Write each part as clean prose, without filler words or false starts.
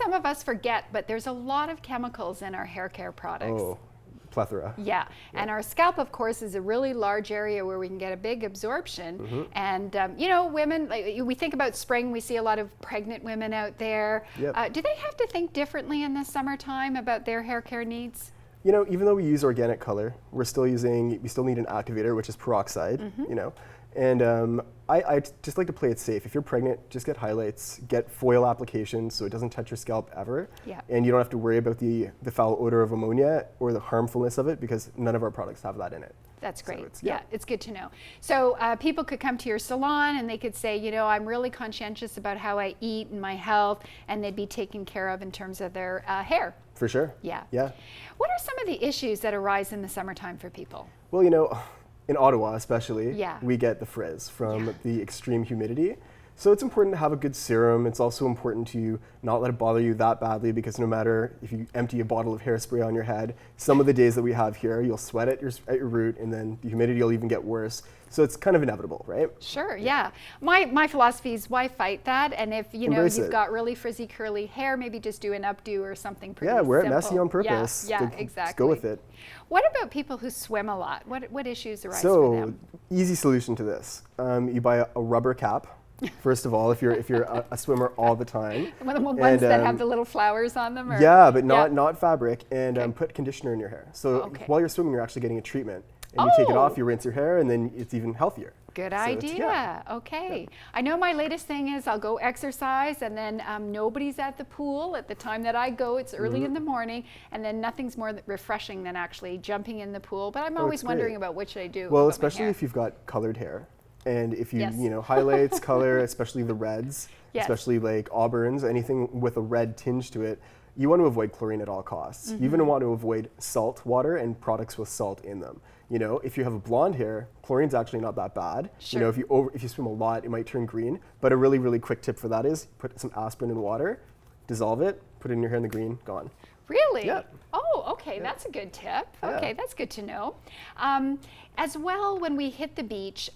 some of us forget, but there's a lot of chemicals in our hair care products. Oh, plethora. Yeah, and our scalp, of course, is a really large area where we can get a big absorption. And you know, women, like, we think about spring, we see a lot of pregnant women out there. Yep. Do they have to think differently in the summertime about their hair care needs? You know, even though we use organic color, we still need an activator, which is peroxide, you know. And I just like to play it safe. If you're pregnant, just get highlights, get foil applications so it doesn't touch your scalp ever. Yeah. And you don't have to worry about the foul odor of ammonia or the harmfulness of it, because none of our products have that in it. That's great. So yeah, it's good to know. So people could come to your salon and they could say, you know, I'm really conscientious about how I eat and my health, and they'd be taken care of in terms of their hair. For sure. Yeah. Yeah. What are some of the issues that arise in the summertime for people? Well, you know, in Ottawa especially, Yeah. we get the frizz from the extreme humidity. So it's important to have a good serum. It's also important to not let it bother you that badly, because no matter if you empty a bottle of hairspray on your head, some of the days that we have here, you'll sweat at your root, and then the humidity will even get worse. So it's kind of inevitable, right? Sure, yeah. My philosophy is, why fight that? And if you know Embrace you've it. got really frizzy curly hair, maybe just do an updo or something pretty Yeah, wear it simple. messy on purpose. Yeah, Just exactly. go with it. What about people who swim a lot? What issues arise for So, them? easy solution to this. You buy a rubber cap. First of all, if you're a swimmer all the time. One of the ones that have the little flowers on them? Or? Yeah, but not fabric, and put conditioner in your hair. So Okay. while you're swimming, you're actually getting a treatment. And you take it Oh. off, you rinse your hair, and then it's even healthier. Good So it's- idea. yeah. Okay. I know my latest thing is I'll go exercise, and then nobody's at the pool at the time that I go. It's early in the morning, and then nothing's more refreshing than actually jumping in the pool. But I'm always it's wondering great. about which I do. Well, about my especially hair. if you've got colored hair. And if you, Yes. you know, highlights, color, especially the reds, Yes. especially like auburns, anything with a red tinge to it, you want to avoid chlorine at all costs. You even want to avoid salt water and products with salt in them. You know, if you have a blonde hair, chlorine's actually not that bad. Sure. You know, if you swim a lot, it might turn green. But a really, really quick tip for that is put some aspirin in water, dissolve it, put it in your hair in the green, gone. Really? Yeah. Oh, okay. That's a good tip. Yeah. Okay, that's good to know. As well, when we hit the beach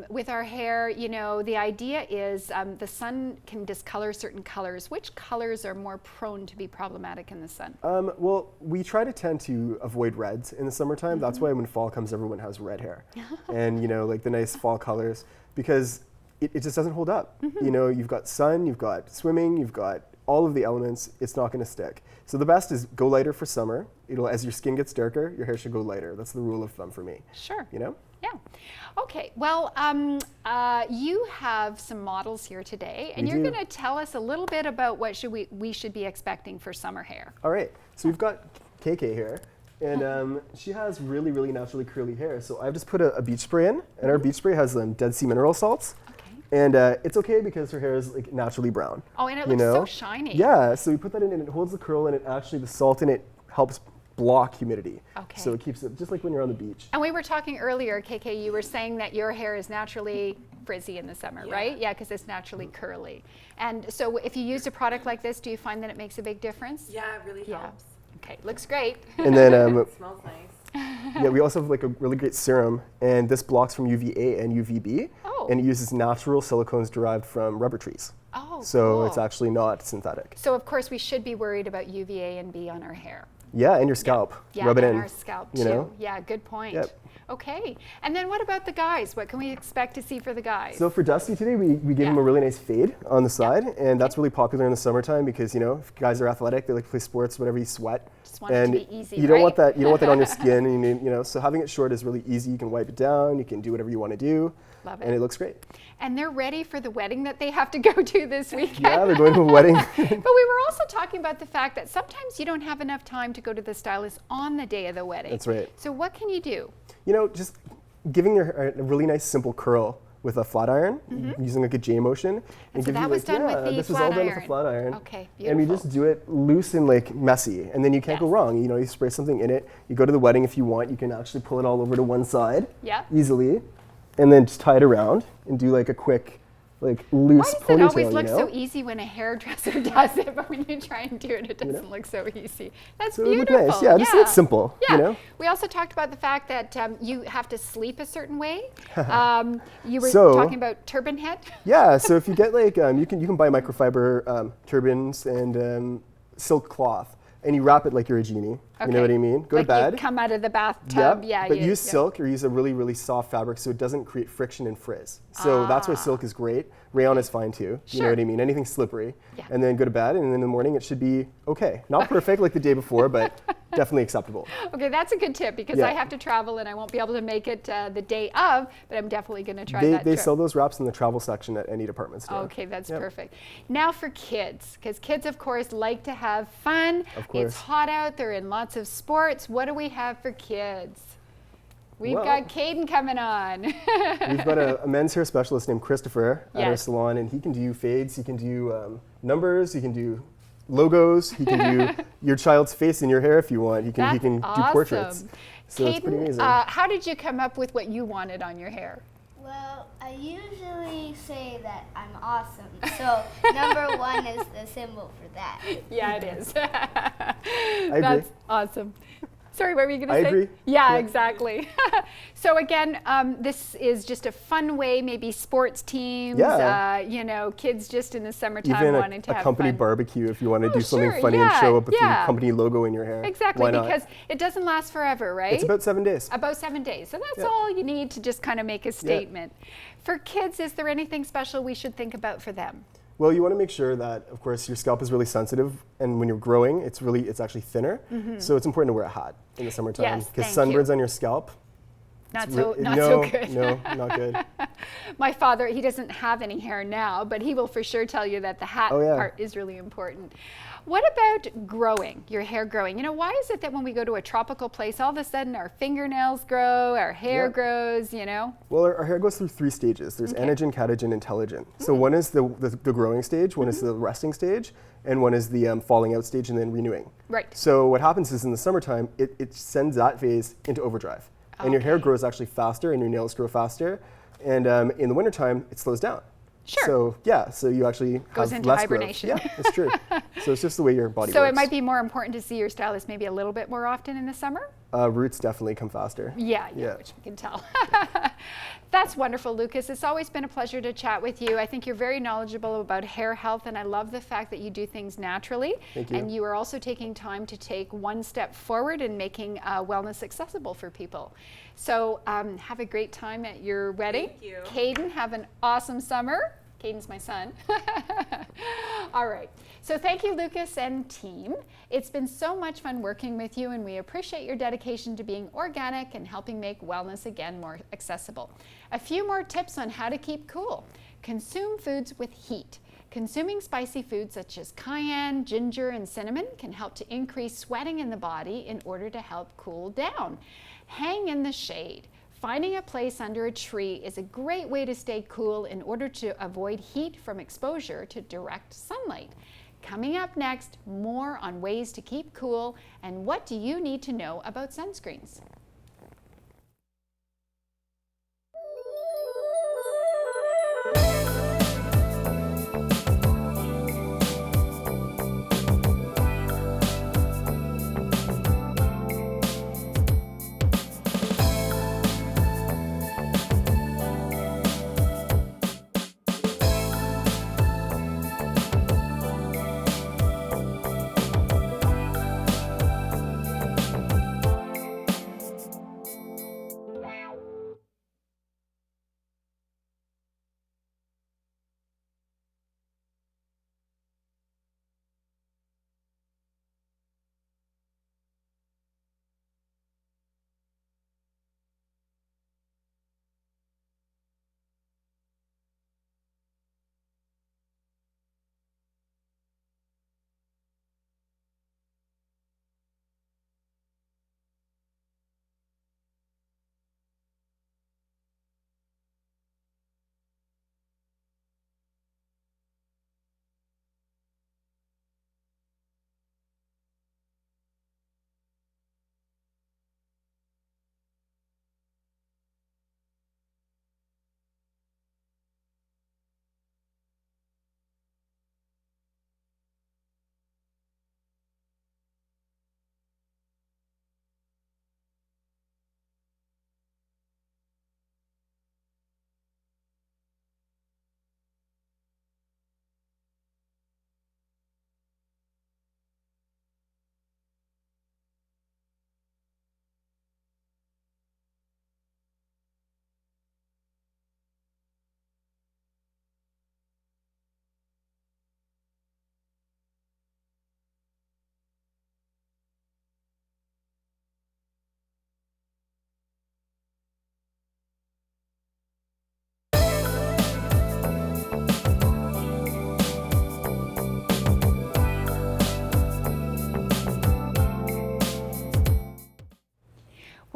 with our hair, you know, the idea is the sun can discolor certain colors. Which colors are more prone to be problematic in the sun? Well, we try to tend to avoid reds in the summertime. That's why when fall comes, everyone has red hair. And, you know, like the nice fall colors, because it just doesn't hold up. You know, you've got sun, you've got swimming, you've got all of the elements. It's not going to stick. So the best is go lighter for summer. As your skin gets darker, your hair should go lighter. That's the rule of thumb for me. Sure. You know? Yeah. Okay. Well, you have some models here today, and We you're do. going to tell us a little bit about what we should be expecting for summer hair. All right. So we've got KK here. And she has really, really naturally curly hair. So I've just put a beach spray in. And our beach spray has Dead Sea mineral salts. And it's okay because her hair is like naturally brown. Oh, and it you looks so know? shiny. Yeah, so we put that in and it holds the curl, and it actually, the salt in it helps block humidity. Okay. So it keeps it just like when you're on the beach. And we were talking earlier, KK, you were saying that your hair is naturally frizzy in the summer, right? Yeah, because it's naturally curly. And so if you use a product like this, do you find that it makes a big difference? Yeah, it really helps. Okay, looks great. And then It smells nice. yeah, we also have like a really great serum, and this blocks from UVA and UVB. Oh. And it uses natural silicones derived from rubber trees. Oh, So cool. it's actually not synthetic. So of course we should be worried about UVA and B on our hair. Yeah, and your scalp. Yeah, Rub it and in. our scalp you too. know? Yeah, good point. Yep. Okay, and then what about the guys? What can we expect to see for the guys? So for Dusty today, we gave him Yeah. a really nice fade on the side, and that's really popular in the summertime because, you know, if guys are athletic, they like to play sports, whatever, you sweat. Just want it to and be easy, you don't right? want that. You don't want that on your skin, and you know. So having it short is really easy. You can wipe it down. You can do whatever you want to do, Love and it. it looks great. And they're ready for the wedding that they have to go to this weekend. Yeah, they're going to a wedding. But we were also talking about the fact that sometimes you don't have enough time to go to the stylist on the day of the wedding. That's right. So what can you do? You know, just giving your hair a really nice simple curl with a flat iron, using like a J motion. And so give that you, was done with the this was flat all done with iron. a flat iron. Okay, And we beautiful. just do it loose and like messy, and then you can't go Yes. wrong. You know, you spray something in it. You go to the wedding if you want. You can actually pull it all over to one side Yeah. easily, and then just tie it around and do like a quick like Why loose does it ponytail, always look you know? so easy when a hairdresser does it, but when you try and do it, it doesn't look so easy? That's So it would beautiful. look nice. Yeah, just look simple, Yeah. you know? We also talked about the fact that you have to sleep a certain way. You were So- talking about turban head. Yeah, so if you get like, you can buy microfiber turbans and silk cloth, and you wrap it like you're a genie. You know what I mean? Go like to bed. You come out of the bathtub. Yeah. But use silk or use a really, really soft fabric so it doesn't create friction and frizz. So that's why silk is great. Rayon is fine too. You know what I mean? Anything slippery. Yeah. And then go to bed, and then in the morning it should be okay. Not perfect like the day before, but definitely acceptable. Okay, that's a good tip because I have to travel and I won't be able to make it the day of, but I'm definitely going to try that They trip. sell those wraps in the travel section at any department store. Okay, that's perfect. Now for kids, because kids, of course, like to have fun. Of course. It's hot out. They're in lots of sports. What do we have for kids? We've Well- got Caden coming on. We've got a men's hair specialist named Christopher at our Yes. salon, and he can do fades, he can do numbers, he can do logos, he can do your child's face in your hair if you want. He can do portraits. So it's pretty Caden, amazing. how did you come up with what you wanted on your hair? Well, I usually say that I'm awesome. So number 1 is the symbol for that. Yeah, it is. agree. That's awesome. Sorry, what were you going to I say? agree. Yeah, Yeah. exactly. So again, this is just a fun way, maybe sports teams, Yeah. you know, kids just in the summertime Even wanting to a have company fun. barbecue if you want to do something sure, funny and yeah, show up with yeah. your company logo in your hair. Exactly, Why not? because it doesn't last forever, right? It's about 7 days. About 7 days. So that's Yeah. all you need to just kind of make a statement. For kids, is there anything special we should think about for them? Well, you want to make sure that, of course, your scalp is really sensitive, and when you're growing, it's actually thinner. So it's important to wear a hat in the summertime Yes, because thank you. sunburns on your scalp. Not it's so re- not no, so good. No, not good. My father, he doesn't have any hair now, but he will for sure tell you that the hat Oh, yeah. part is really important. What about growing, your hair growing? You know, why is it that when we go to a tropical place, all of a sudden our fingernails grow, our hair Yep. grows, you know? Well, our hair goes through 3 stages. There's anagen, catagen, and telogen. So one is the growing stage, one is the resting stage, and one is the falling out stage and then renewing. Right. So what happens is in the summertime, it sends that phase into overdrive. And your hair Okay. grows actually faster and your nails grow faster. And in the wintertime, it slows down. Sure. So yeah, so you actually Goes have into less hibernation. growth. Yeah, it's true. So it's just the way your body So works. it might be more important to see your stylist maybe a little bit more often in the summer? Roots definitely come faster. Yeah, Yeah. which we can tell. That's wonderful, Lucas. It's always been a pleasure to chat with you. I think you're very knowledgeable about hair health, and I love the fact that you do things naturally. Thank you. And you are also taking time to take one step forward in making wellness accessible for people. So have a great time at your wedding. Thank you. Caden, have an awesome summer. Caden's my son. All right. So thank you, Lucas and team. It's been so much fun working with you, and we appreciate your dedication to being organic and helping make wellness again more accessible. A few more tips on how to keep cool. Consume foods with heat. Consuming spicy foods such as cayenne, ginger, and cinnamon can help to increase sweating in the body in order to help cool down. Hang in the shade. Finding a place under a tree is a great way to stay cool in order to avoid heat from exposure to direct sunlight. Coming up next, more on ways to keep cool and what do you need to know about sunscreens.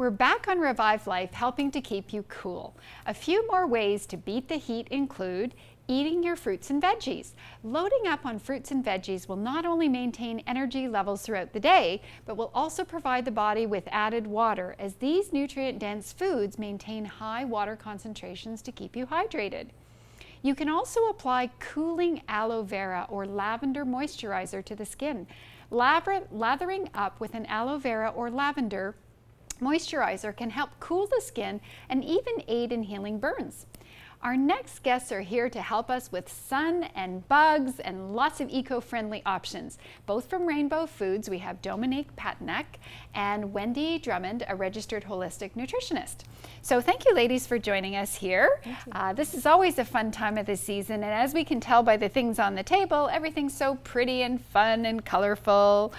We're back on Revive Life, helping to keep you cool. A few more ways to beat the heat include eating your fruits and veggies. Loading up on fruits and veggies will not only maintain energy levels throughout the day, but will also provide the body with added water, as these nutrient-dense foods maintain high water concentrations to keep you hydrated. You can also apply cooling aloe vera or lavender moisturizer to the skin. Lathering up with an aloe vera or lavender moisturizer can help cool the skin and even aid in healing burns. Our next guests are here to help us with sun and bugs and lots of eco-friendly options. Both from Rainbow Foods, we have Dominique Patnack and Wendy Drummond, a registered holistic nutritionist. So thank you, ladies, for joining us here. This is always a fun time of the season, and as we can tell by the things on the table, everything's so pretty and fun and colorful.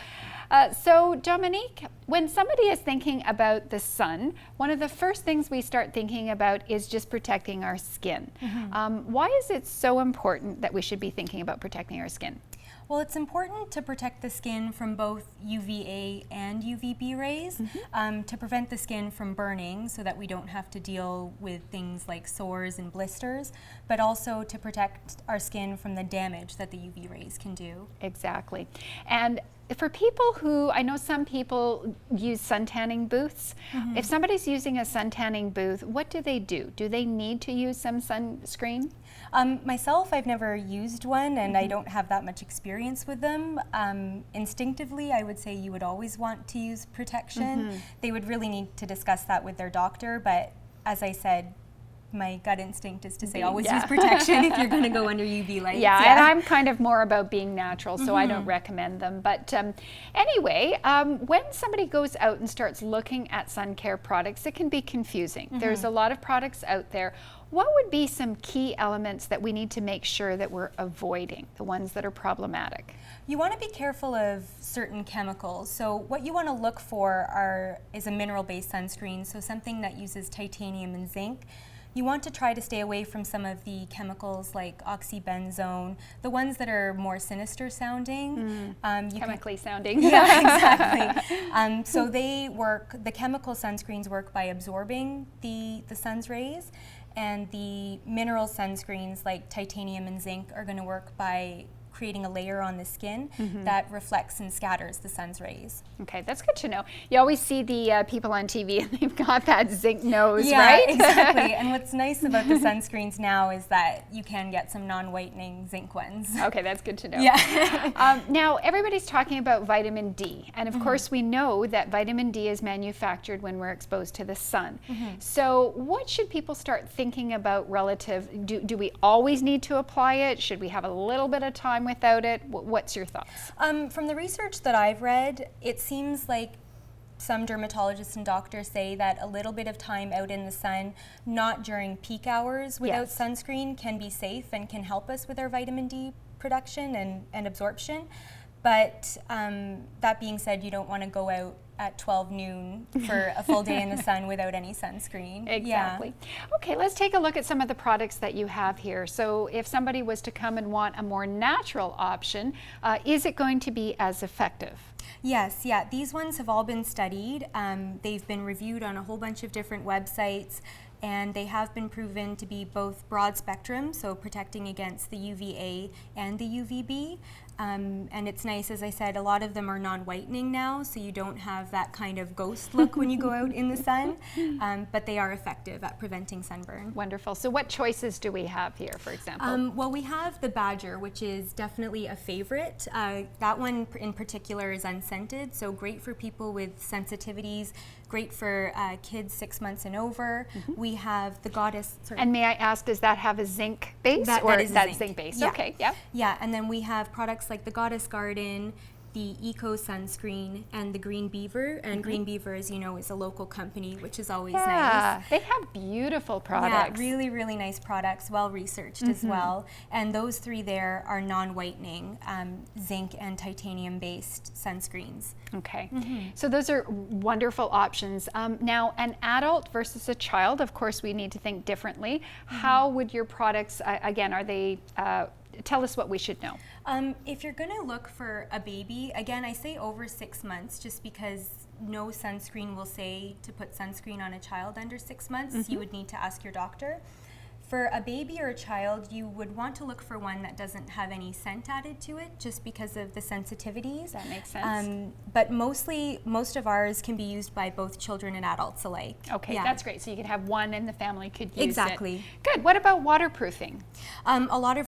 So Dominique, when somebody is thinking about the sun, one of the first things we start thinking about is just protecting our skin. Why is it so important that we should be thinking about protecting our skin? Well, it's important to protect the skin from both UVA and UVB rays to prevent the skin from burning so that we don't have to deal with things like sores and blisters, but also to protect our skin from the damage that the UV rays can do. Exactly. And for people who, I know some people use sun tanning booths. If somebody's using a sun tanning booth, what do they do? Do they need to use some sunscreen? Myself, I've never used one, and I don't have that much experience with them. Instinctively, I would say you would always want to use protection. They would really need to discuss that with their doctor, but as I said, my gut instinct is to say always use protection if you're going to go under UV lights. And I'm kind of more about being natural, so I don't recommend them. But anyway, when somebody goes out and starts looking at sun care products, it can be confusing. There's a lot of products out there. What would be some key elements that we need to make sure that we're avoiding, the ones that are problematic? You want to be careful of certain chemicals. So what you want to look for is a mineral-based sunscreen, so something that uses titanium and zinc. You want to try to stay away from some of the chemicals like oxybenzone, the ones that are more sinister sounding. Chemically sounding. Yeah, exactly. So the chemical sunscreens work by absorbing the sun's rays, and the mineral sunscreens like titanium and zinc are going to work by creating a layer on the skin that reflects and scatters the sun's rays. Okay, that's good to know. You always see the people on TV and they've got that zinc nose, right? Yeah, exactly. And what's nice about the sunscreens now is that you can get some non-whitening zinc ones. Okay, that's good to know. Yeah. Now, everybody's talking about vitamin D, and of course we know that vitamin D is manufactured when we're exposed to the sun. So what should people start thinking about relative? Do we always need to apply it? Should we have a little bit of time without it? What's your thoughts? From the research that I've read, it seems like some dermatologists and doctors say that a little bit of time out in the sun, not during peak hours without sunscreen, can be safe and can help us with our vitamin D production and absorption. But that being said, you don't want to go out at 12 noon for a full day in the sun without any sunscreen. Exactly. Yeah. Okay, let's take a look at some of the products that you have here. So if somebody was to come and want a more natural option, is it going to be as effective? Yes, yeah. These ones have all been studied. They've been reviewed on a whole bunch of different websites, and they have been proven to be both broad spectrum, so protecting against the UVA and the UVB. And it's nice, as I said, a lot of them are non-whitening now, so you don't have that kind of ghost look when you go out in the sun, but they are effective at preventing sunburn. Wonderful. So what choices do we have here, for example? Well, we have the Badger, which is definitely a favorite. That one in particular is unscented, so great for people with sensitivities, great for kids 6 months and over. We have the Goddess. And may I ask, does that have a zinc base? That is a zinc base? Yeah. Okay, yeah. Yeah, and then we have products like the Goddess Garden, the Eco Sunscreen, and the Green Beaver. And Green Beaver, as you know, is a local company, which is always nice. Yeah, they have beautiful products. Yeah, really, really nice products, well researched as well. And those three there are non-whitening, zinc and titanium-based sunscreens. Okay, so those are wonderful options. Now, an adult versus a child, of course, we need to think differently. How would your products, again, are they tell us what we should know. If you're going to look for a baby, again, I say over 6 months just because no sunscreen will say to put sunscreen on a child under 6 months. You would need to ask your doctor. For a baby or a child, you would want to look for one that doesn't have any scent added to it just because of the sensitivities. That makes sense. But most of ours can be used by both children and adults alike. Okay, Yeah. that's great. So you could have one and the family could use it. Exactly. Good. What about waterproofing? A lot of